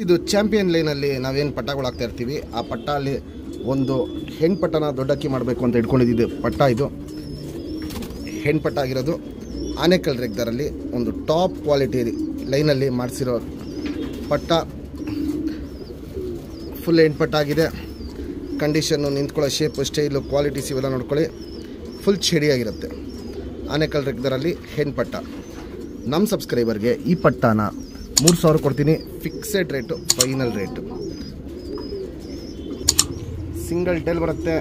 ಇದು ಚಾಂಪಿಯನ್ ಲೈನಲ್ಲಿ ನಾವೇನು ಪಟ್ಟಗಳು ಹಾಕ್ತಾ ಇರ್ತೀವಿ, ಆ ಪಟ್ಟ ಅಲ್ಲಿ ಒಂದು ಹೆಣ್ಣು ಪಟ್ಟನ ದೊಡ್ಡಕ್ಕಿ ಮಾಡಬೇಕು ಅಂತ ಇಟ್ಕೊಂಡಿದ್ದು ಪಟ್ಟ. ಇದು ಹೆಣ್ಣು ಪಟ್ಟ ಆಗಿರೋದು ಆನೇಕಲ್ ರೆಗ್ದರಲ್ಲಿ ಒಂದು ಟಾಪ್ ಕ್ವಾಲಿಟಿ ಲೈನಲ್ಲಿ ಮಾಡಿಸಿರೋ ಪಟ್ಟ. ಫುಲ್ ಹೆಣ್ಣು ಪಟ್ಟ ಆಗಿದೆ. ಕಂಡೀಷನ್ನು, ನಿಂತ್ಕೊಳ್ಳೋ ಶೇಪು, ಸ್ಟೈಲು, ಕ್ವಾಲಿಟೀಸ್ ಇವೆಲ್ಲ ನೋಡ್ಕೊಳ್ಳಿ. ಫುಲ್ ಚಡಿಯಾಗಿರುತ್ತೆ. ಆನೇಕಲ್ ರೆಗ್ದರಲ್ಲಿ ಹೆಣ್ಣು ಪಟ್ಟ. ನಮ್ಮ ಸಬ್ಸ್ಕ್ರೈಬರ್ಗೆ ಈ ಪಟ್ಟನ 3000 ಕೊಡ್ತೀನಿ. Fixed rate, final rate. Single tail ಬರುತ್ತೆ.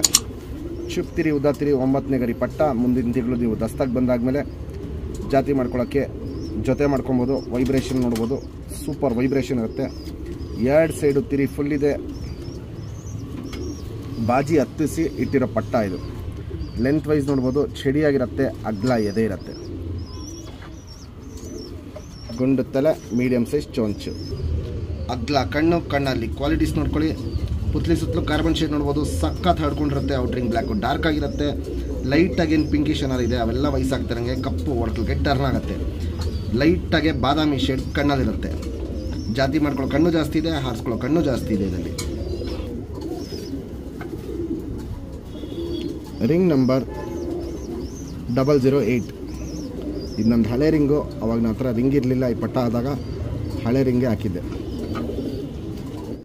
ಚುಪ್ತಿರಿ ಉದಾತಿರಿ 9ನೇ ಗರಿ ಪಟ್ಟ. ಮುಂದಿನ ತಿಂಗಳು ನೀವು ದಸ್ತಾಗಿ ಬಂದಾದಮೇಲೆ ಜಾತಿ ಮಾಡ್ಕೊಳ್ಳೋಕ್ಕೆ ಜೊತೆ ಮಾಡ್ಕೊಬೋದು. ವೈಬ್ರೇಷನ್ ನೋಡ್ಬೋದು, ಸೂಪರ್ ವೈಬ್ರೇಷನ್ ಇರುತ್ತೆ. 2 ಸೈಡು ತಿರಿ ಫುಲ್ ಇದೆ. ಬಾಜಿ ಹತ್ತಿಸಿ ಇಟ್ಟಿರೋ ಪಟ್ಟ ಇದು. ಲೆಂತ್ ವೈಸ್ ನೋಡ್ಬೋದು, ಚಡಿಯಾಗಿರುತ್ತೆ. ಅಗ್ಲ ಎದೆ ಇರುತ್ತೆ. ಗುಂಡು ತಲೆ, ಮೀಡಿಯಮ್ ಸೈಜ್ ಚೊಂಚು, ಅಗ್ಲ ಕಣ್ಣು. ಕಣ್ಣಲ್ಲಿ ಕ್ವಾಲಿಟೀಸ್ ನೋಡ್ಕೊಳ್ಳಿ. ಪುತ್ಲಿ ಸುತ್ತಲೂ ಕಾರ್ಬನ್ ಶೇಡ್ ನೋಡ್ಬೋದು. ಸಖತ್ ಹಡ್ಕೊಂಡಿರುತ್ತೆ. ಔಟ್ರಿಂಗ್ ಬ್ಲ್ಯಾಕು ಡಾರ್ಕ್ ಆಗಿರುತ್ತೆ. ಲೈಟಾಗಿ ಏನು ಪಿಂಕಿಶ್ ಏನಾರು ಇದೆ ಅವೆಲ್ಲ ವಯಸ್ಸಾಗ್ತಿರಂಗೆ ಕಪ್ಪು ಒಡಕಲ್ಗೆ ಟರ್ನ್ ಆಗುತ್ತೆ. ಲೈಟಾಗೆ ಬಾದಾಮಿ ಶೇಡ್ ಕಣ್ಣಲ್ಲಿರುತ್ತೆ. ಜಾತಿ ಮಾಡ್ಕೊಳ್ಳೋ ಕಣ್ಣು ಜಾಸ್ತಿ ಇದೆ, ಹಾರಿಸ್ಕೊಳ್ಳೋ ಕಣ್ಣು ಜಾಸ್ತಿ ಇದೆ ಇದರಲ್ಲಿ. Ring number 008. ಇದು ನಂದು ಹಳೆ ರಿಂಗು. ಅವಾಗ ನನ್ನ ಹತ್ರ ರಿಂಗ್ ಇರಲಿಲ್ಲ. ಈ ಪಟ್ಟ ಆದಾಗ ಹಳೆ ರಿಂಗೇ ಹಾಕಿದ್ದೆ.